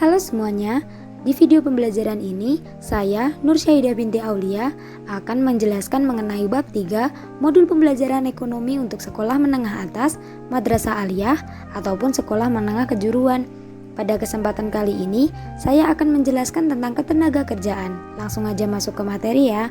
Halo semuanya, di video pembelajaran ini saya Nur Syahidah binti Aulia akan menjelaskan mengenai bab 3 modul pembelajaran ekonomi untuk sekolah menengah atas, madrasah aliyah ataupun sekolah menengah kejuruan. Pada kesempatan kali ini saya akan menjelaskan tentang ketenaga kerjaan. Langsung aja masuk ke materi ya.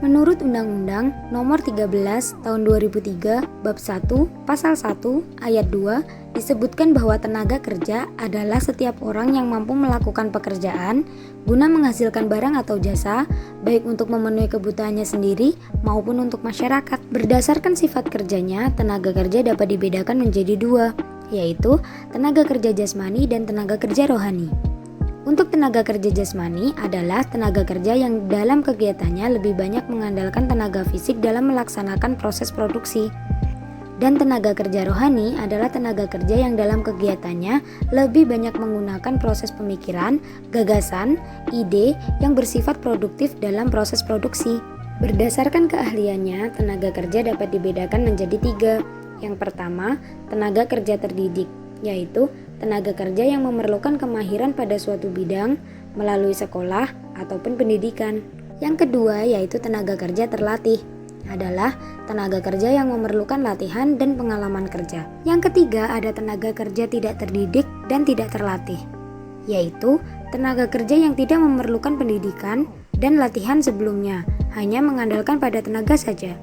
Menurut Undang-Undang Nomor 13 Tahun 2003 Bab 1 Pasal 1 Ayat 2 disebutkan bahwa tenaga kerja adalah setiap orang yang mampu melakukan pekerjaan guna menghasilkan barang atau jasa, baik untuk memenuhi kebutuhannya sendiri maupun untuk masyarakat. Berdasarkan sifat kerjanya, tenaga kerja dapat dibedakan menjadi dua, yaitu tenaga kerja jasmani dan tenaga kerja rohani. Untuk tenaga kerja jasmani adalah tenaga kerja yang dalam kegiatannya lebih banyak mengandalkan tenaga fisik dalam melaksanakan proses produksi. Dan tenaga kerja rohani adalah tenaga kerja yang dalam kegiatannya lebih banyak menggunakan proses pemikiran, gagasan, ide yang bersifat produktif dalam proses produksi. Berdasarkan keahliannya, tenaga kerja dapat dibedakan menjadi tiga. Yang pertama, tenaga kerja terdidik, yaitu tenaga kerja yang memerlukan kemahiran pada suatu bidang melalui sekolah ataupun pendidikan. Yang kedua yaitu tenaga kerja terlatih, adalah tenaga kerja yang memerlukan latihan dan pengalaman kerja. Yang ketiga ada tenaga kerja tidak terdidik dan tidak terlatih, yaitu tenaga kerja yang tidak memerlukan pendidikan dan latihan sebelumnya, hanya mengandalkan pada tenaga saja.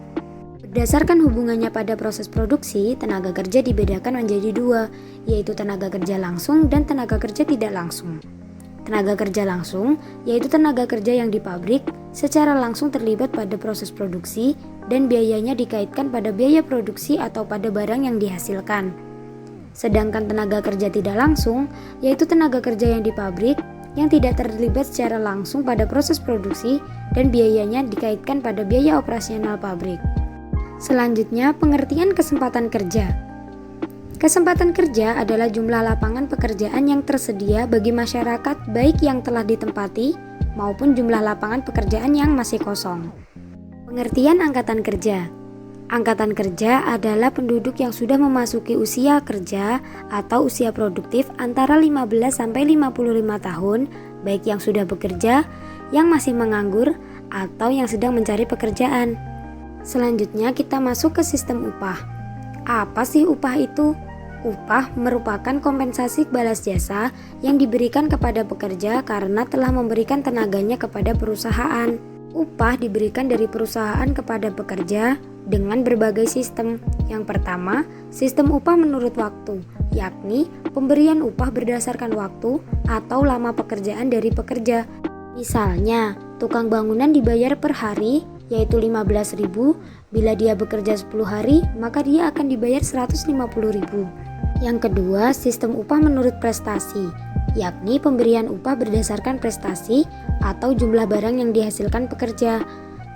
Berdasarkan hubungannya pada proses produksi, tenaga kerja dibedakan menjadi dua, yaitu tenaga kerja langsung dan tenaga kerja tidak langsung. Tenaga kerja langsung yaitu tenaga kerja yang di pabrik secara langsung terlibat pada proses produksi dan biayanya dikaitkan pada biaya produksi atau pada barang yang dihasilkan. Sedangkan tenaga kerja tidak langsung yaitu tenaga kerja yang di pabrik yang tidak terlibat secara langsung pada proses produksi dan biayanya dikaitkan pada biaya operasional pabrik. Selanjutnya, pengertian kesempatan kerja. Kesempatan kerja adalah jumlah lapangan pekerjaan yang tersedia bagi masyarakat baik yang telah ditempati maupun jumlah lapangan pekerjaan yang masih kosong. Pengertian angkatan kerja. Angkatan kerja adalah penduduk yang sudah memasuki usia kerja atau usia produktif antara 15 sampai 55 tahun, baik yang sudah bekerja, yang masih menganggur, atau yang sedang mencari pekerjaan. Selanjutnya kita masuk ke sistem upah. Apa sih upah itu? Upah merupakan kompensasi balas jasa yang diberikan kepada pekerja karena telah memberikan tenaganya kepada perusahaan. Upah diberikan dari perusahaan kepada pekerja dengan berbagai sistem. Yang pertama, sistem upah menurut waktu, yakni pemberian upah berdasarkan waktu atau lama pekerjaan dari pekerja. Misalnya, tukang bangunan dibayar per hari, yaitu 15.000. Bila dia bekerja 10 hari, maka dia akan dibayar 150.000. Yang kedua, sistem upah menurut prestasi, yakni pemberian upah berdasarkan prestasi atau jumlah barang yang dihasilkan pekerja.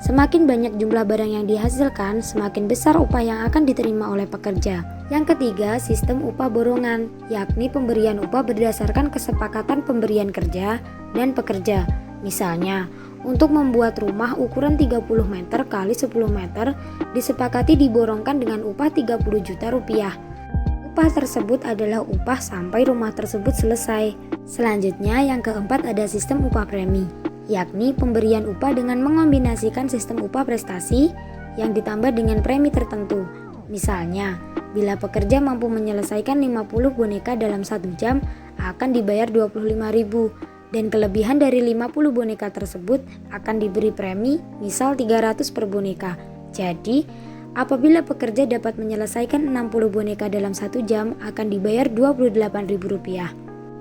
Semakin banyak jumlah barang yang dihasilkan, semakin besar upah yang akan diterima oleh pekerja. Yang ketiga, sistem upah borongan, yakni pemberian upah berdasarkan kesepakatan pemberian kerja dan pekerja. Misalnya, untuk membuat rumah ukuran 30 meter x 10 meter disepakati diborongkan dengan upah 30 juta rupiah. Upah tersebut adalah upah sampai rumah tersebut selesai. Selanjutnya yang keempat ada sistem upah premi, yakni pemberian upah dengan mengombinasikan sistem upah prestasi yang ditambah dengan premi tertentu. Misalnya, bila pekerja mampu menyelesaikan 50 boneka dalam 1 jam akan dibayar 25.000. Dan kelebihan dari 50 boneka tersebut akan diberi premi misal 300 per boneka. Jadi, apabila pekerja dapat menyelesaikan 60 boneka dalam 1 jam akan dibayar Rp28.000.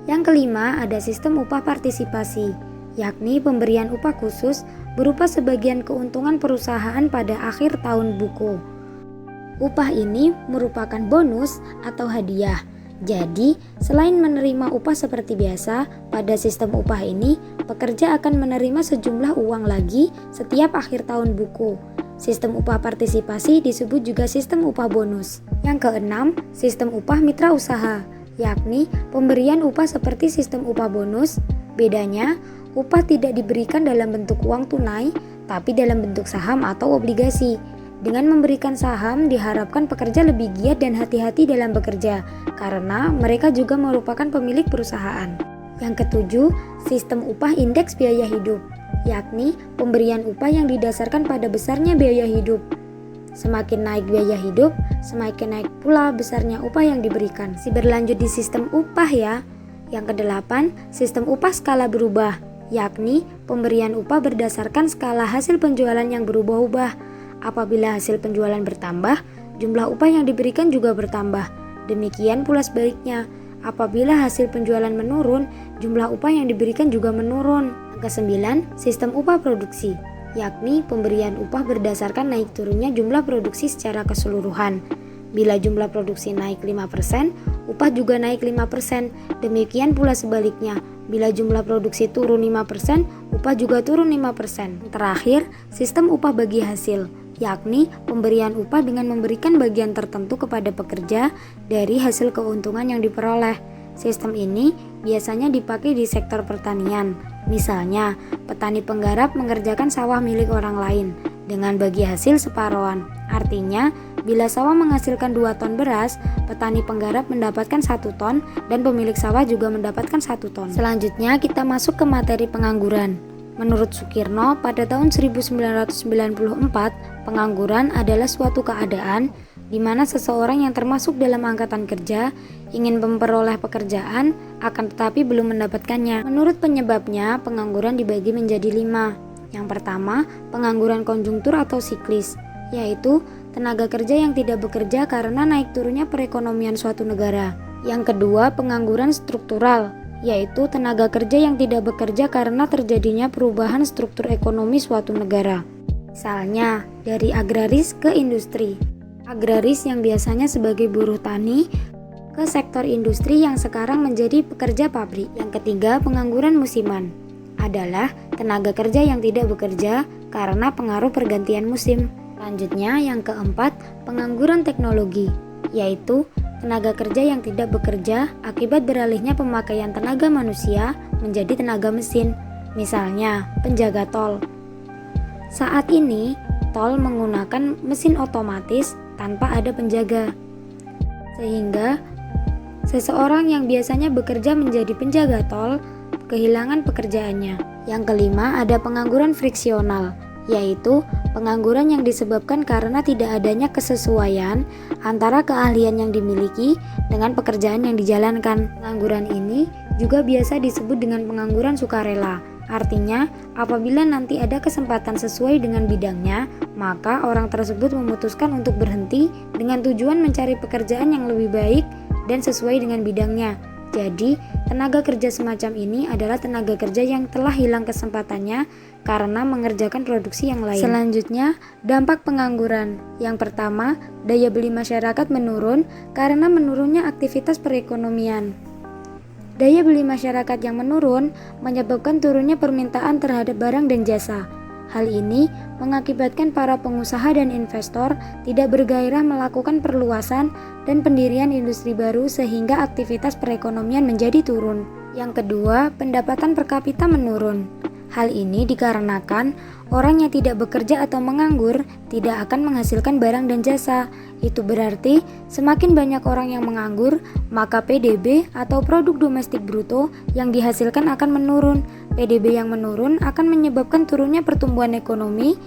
Yang kelima ada sistem upah partisipasi, yakni pemberian upah khusus berupa sebagian keuntungan perusahaan pada akhir tahun buku. Upah ini merupakan bonus atau hadiah. Jadi, selain menerima upah seperti biasa, pada sistem upah ini, pekerja akan menerima sejumlah uang lagi setiap akhir tahun buku. Sistem upah partisipasi disebut juga sistem upah bonus. Yang keenam, sistem upah mitra usaha, yakni pemberian upah seperti sistem upah bonus. Bedanya, upah tidak diberikan dalam bentuk uang tunai, tapi dalam bentuk saham atau obligasi. Dengan memberikan saham, diharapkan pekerja lebih giat dan hati-hati dalam bekerja, karena mereka juga merupakan pemilik perusahaan. Yang ketujuh, sistem upah indeks biaya hidup, yakni pemberian upah yang didasarkan pada besarnya biaya hidup. Semakin naik biaya hidup, semakin naik pula besarnya upah yang diberikan. Berlanjut di sistem upah ya. Yang kedelapan, sistem upah skala berubah, yakni pemberian upah berdasarkan skala hasil penjualan yang berubah-ubah. Apabila hasil penjualan bertambah, jumlah upah yang diberikan juga bertambah. Demikian pula sebaliknya. Apabila hasil penjualan menurun, jumlah upah yang diberikan juga menurun. Yang kesembilan, sistem upah produksi, yakni pemberian upah berdasarkan naik turunnya jumlah produksi secara keseluruhan. Bila jumlah produksi naik 5%, upah juga naik 5%. Demikian pula sebaliknya. Bila jumlah produksi turun 5%, upah juga turun 5%. Terakhir, sistem upah bagi hasil, yakni pemberian upah dengan memberikan bagian tertentu kepada pekerja dari hasil keuntungan yang diperoleh. Sistem ini biasanya dipakai di sektor pertanian. Misalnya, petani penggarap mengerjakan sawah milik orang lain dengan bagi hasil separohan. Artinya, bila sawah menghasilkan 2 ton beras, petani penggarap mendapatkan 1 ton dan pemilik sawah juga mendapatkan 1 ton. Selanjutnya kita masuk ke materi pengangguran. Menurut Sukirno, pada tahun 1994, pengangguran adalah suatu keadaan di mana seseorang yang termasuk dalam angkatan kerja ingin memperoleh pekerjaan akan tetapi belum mendapatkannya. Menurut penyebabnya, pengangguran dibagi menjadi 5. Yang pertama, pengangguran konjungtur atau siklis, yaitu tenaga kerja yang tidak bekerja karena naik turunnya perekonomian suatu negara. Yang kedua, pengangguran struktural, yaitu tenaga kerja yang tidak bekerja karena terjadinya perubahan struktur ekonomi suatu negara. Misalnya, dari agraris ke industri. Agraris yang biasanya sebagai buruh tani ke sektor industri yang sekarang menjadi pekerja pabrik. Yang ketiga, pengangguran musiman adalah tenaga kerja yang tidak bekerja karena pengaruh pergantian musim. Selanjutnya, yang keempat, pengangguran teknologi, yaitu tenaga kerja yang tidak bekerja akibat beralihnya pemakaian tenaga manusia menjadi tenaga mesin. Misalnya, penjaga tol. Saat ini, tol menggunakan mesin otomatis tanpa ada penjaga. Sehingga, seseorang yang biasanya bekerja menjadi penjaga tol kehilangan pekerjaannya. Yang kelima, ada pengangguran friksional, yaitu pengangguran yang disebabkan karena tidak adanya kesesuaian antara keahlian yang dimiliki dengan pekerjaan yang dijalankan. Pengangguran ini juga biasa disebut dengan pengangguran sukarela. Artinya, apabila nanti ada kesempatan sesuai dengan bidangnya, maka orang tersebut memutuskan untuk berhenti dengan tujuan mencari pekerjaan yang lebih baik dan sesuai dengan bidangnya. Jadi, tenaga kerja semacam ini adalah tenaga kerja yang telah hilang kesempatannya karena mengerjakan produksi yang lain. Selanjutnya, dampak pengangguran. Yang pertama, daya beli masyarakat menurun karena menurunnya aktivitas perekonomian. Daya beli masyarakat yang menurun menyebabkan turunnya permintaan terhadap barang dan jasa. Hal ini mengakibatkan para pengusaha dan investor tidak bergairah melakukan perluasan dan pendirian industri baru sehingga aktivitas perekonomian menjadi turun. Yang kedua, pendapatan per kapita menurun. Hal ini dikarenakan orang yang tidak bekerja atau menganggur tidak akan menghasilkan barang dan jasa. Itu berarti semakin banyak orang yang menganggur, maka PDB atau produk domestik bruto yang dihasilkan akan menurun. PDB yang menurun akan menyebabkan turunnya pertumbuhan ekonomi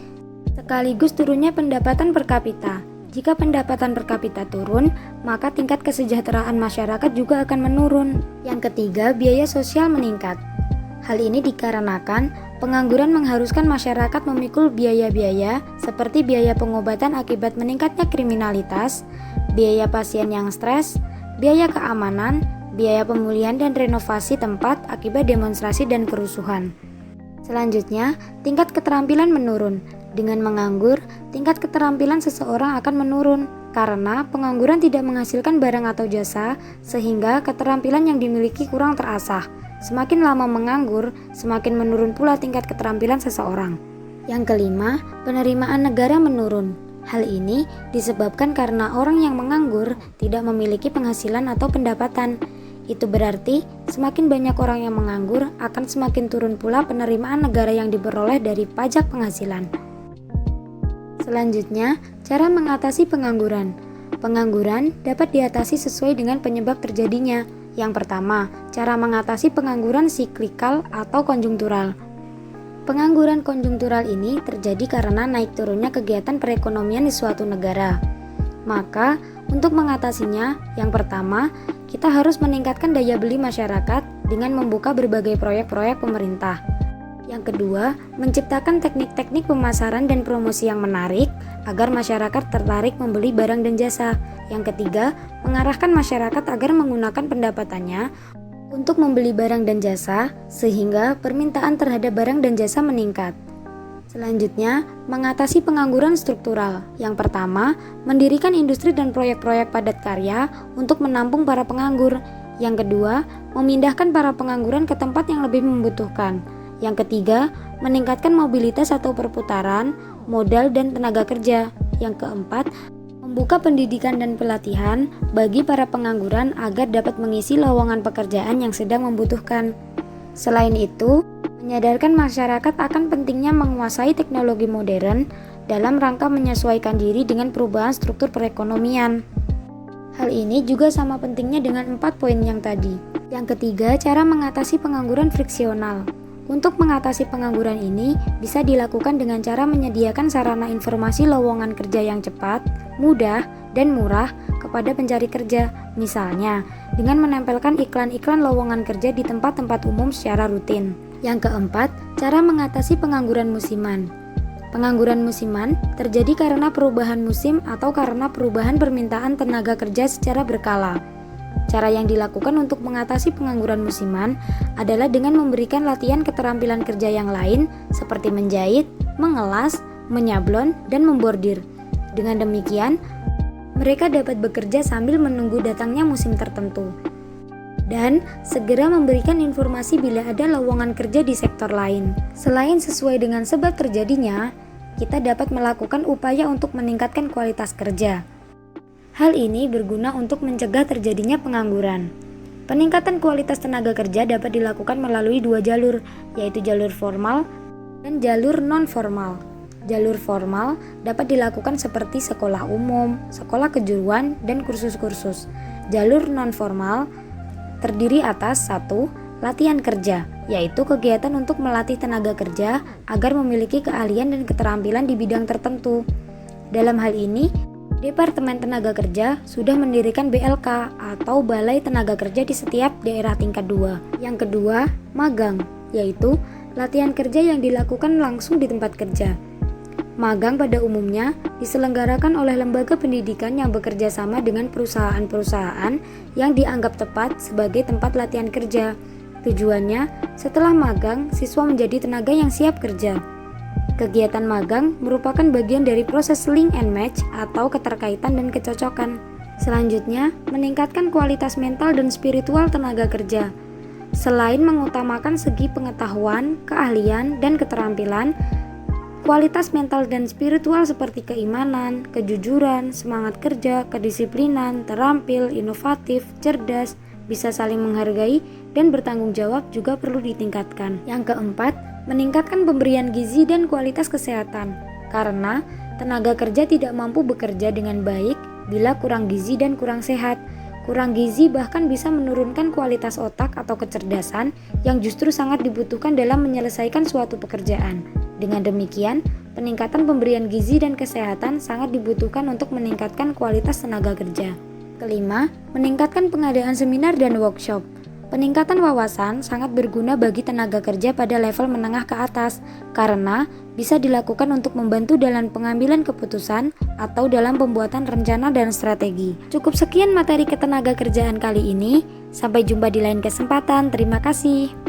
sekaligus turunnya pendapatan per kapita. Jika pendapatan per kapita turun, maka tingkat kesejahteraan masyarakat juga akan menurun. Yang ketiga, biaya sosial meningkat. Hal ini dikarenakan pengangguran mengharuskan masyarakat memikul biaya-biaya seperti biaya pengobatan akibat meningkatnya kriminalitas, biaya pasien yang stres, biaya keamanan, biaya pemulihan dan renovasi tempat akibat demonstrasi dan kerusuhan. Selanjutnya, tingkat keterampilan menurun. Dengan menganggur, tingkat keterampilan seseorang akan menurun karena pengangguran tidak menghasilkan barang atau jasa sehingga keterampilan yang dimiliki kurang terasah. Semakin lama menganggur, semakin menurun pula tingkat keterampilan seseorang. Yang kelima, penerimaan negara menurun. Hal ini disebabkan karena orang yang menganggur tidak memiliki penghasilan atau pendapatan. Itu berarti semakin banyak orang yang menganggur akan semakin turun pula penerimaan negara yang diperoleh dari pajak penghasilan. Selanjutnya, cara mengatasi pengangguran. Pengangguran dapat diatasi sesuai dengan penyebab terjadinya. Yang pertama, cara mengatasi pengangguran siklikal atau konjungtural. Pengangguran konjungtural ini terjadi karena naik turunnya kegiatan perekonomian di suatu negara. Maka, untuk mengatasinya, yang pertama, kita harus meningkatkan daya beli masyarakat dengan membuka berbagai proyek-proyek pemerintah. Yang kedua, menciptakan teknik-teknik pemasaran dan promosi yang menarik agar masyarakat tertarik membeli barang dan jasa. Yang ketiga, mengarahkan masyarakat agar menggunakan pendapatannya untuk membeli barang dan jasa sehingga permintaan terhadap barang dan jasa meningkat. Selanjutnya, mengatasi pengangguran struktural. Yang pertama, mendirikan industri dan proyek-proyek padat karya untuk menampung para penganggur. Yang kedua, memindahkan para pengangguran ke tempat yang lebih membutuhkan. Yang ketiga, meningkatkan mobilitas atau perputaran, modal dan tenaga kerja. Yang keempat, membuka pendidikan dan pelatihan bagi para pengangguran agar dapat mengisi lowongan pekerjaan yang sedang membutuhkan. Selain itu, menyadarkan masyarakat akan pentingnya menguasai teknologi modern dalam rangka menyesuaikan diri dengan perubahan struktur perekonomian. Hal ini juga sama pentingnya dengan 4 poin yang tadi. Yang ketiga, cara mengatasi pengangguran friksional. Untuk mengatasi pengangguran ini bisa dilakukan dengan cara menyediakan sarana informasi lowongan kerja yang cepat, mudah, dan murah kepada pencari kerja. Misalnya, dengan menempelkan iklan-iklan lowongan kerja di tempat-tempat umum secara rutin. Yang keempat, cara mengatasi pengangguran musiman. Pengangguran musiman terjadi karena perubahan musim atau karena perubahan permintaan tenaga kerja secara berkala. Cara yang dilakukan untuk mengatasi pengangguran musiman adalah dengan memberikan latihan keterampilan kerja yang lain seperti menjahit, mengelas, menyablon, dan membordir. Dengan demikian, mereka dapat bekerja sambil menunggu datangnya musim tertentu. Dan segera memberikan informasi bila ada lowongan kerja di sektor lain. Selain sesuai dengan sebab terjadinya, kita dapat melakukan upaya untuk meningkatkan kualitas kerja. Hal ini berguna untuk mencegah terjadinya pengangguran. Peningkatan kualitas tenaga kerja dapat dilakukan melalui 2 jalur, yaitu jalur formal dan jalur non-formal. Jalur formal dapat dilakukan seperti sekolah umum, sekolah kejuruan, dan kursus-kursus. Jalur non-formal terdiri atas 1. Latihan kerja, yaitu kegiatan untuk melatih tenaga kerja agar memiliki keahlian dan keterampilan di bidang tertentu. Dalam hal ini, Departemen Tenaga Kerja sudah mendirikan BLK atau Balai Tenaga Kerja di setiap daerah tingkat 2. Yang kedua, magang, yaitu latihan kerja yang dilakukan langsung di tempat kerja. Magang pada umumnya diselenggarakan oleh lembaga pendidikan yang bekerja sama dengan perusahaan-perusahaan yang dianggap tepat sebagai tempat latihan kerja. Tujuannya, setelah magang, siswa menjadi tenaga yang siap kerja. Kegiatan magang merupakan bagian dari proses link and match atau keterkaitan dan kecocokan. Selanjutnya, meningkatkan kualitas mental dan spiritual tenaga kerja. Selain mengutamakan segi pengetahuan, keahlian, dan keterampilan, kualitas mental dan spiritual seperti keimanan, kejujuran, semangat kerja, kedisiplinan, terampil, inovatif, cerdas, bisa saling menghargai, dan bertanggung jawab juga perlu ditingkatkan. Yang keempat, meningkatkan pemberian gizi dan kualitas kesehatan, karena tenaga kerja tidak mampu bekerja dengan baik bila kurang gizi dan kurang sehat. Kurang gizi bahkan bisa menurunkan kualitas otak atau kecerdasan yang justru sangat dibutuhkan dalam menyelesaikan suatu pekerjaan. Dengan demikian, peningkatan pemberian gizi dan kesehatan sangat dibutuhkan untuk meningkatkan kualitas tenaga kerja. Kelima, meningkatkan pengadaan seminar dan workshop. Peningkatan wawasan sangat berguna bagi tenaga kerja pada level menengah ke atas karena bisa dilakukan untuk membantu dalam pengambilan keputusan atau dalam pembuatan rencana dan strategi. Cukup sekian materi ketenaga kerjaan kali ini. Sampai jumpa di lain kesempatan. Terima kasih.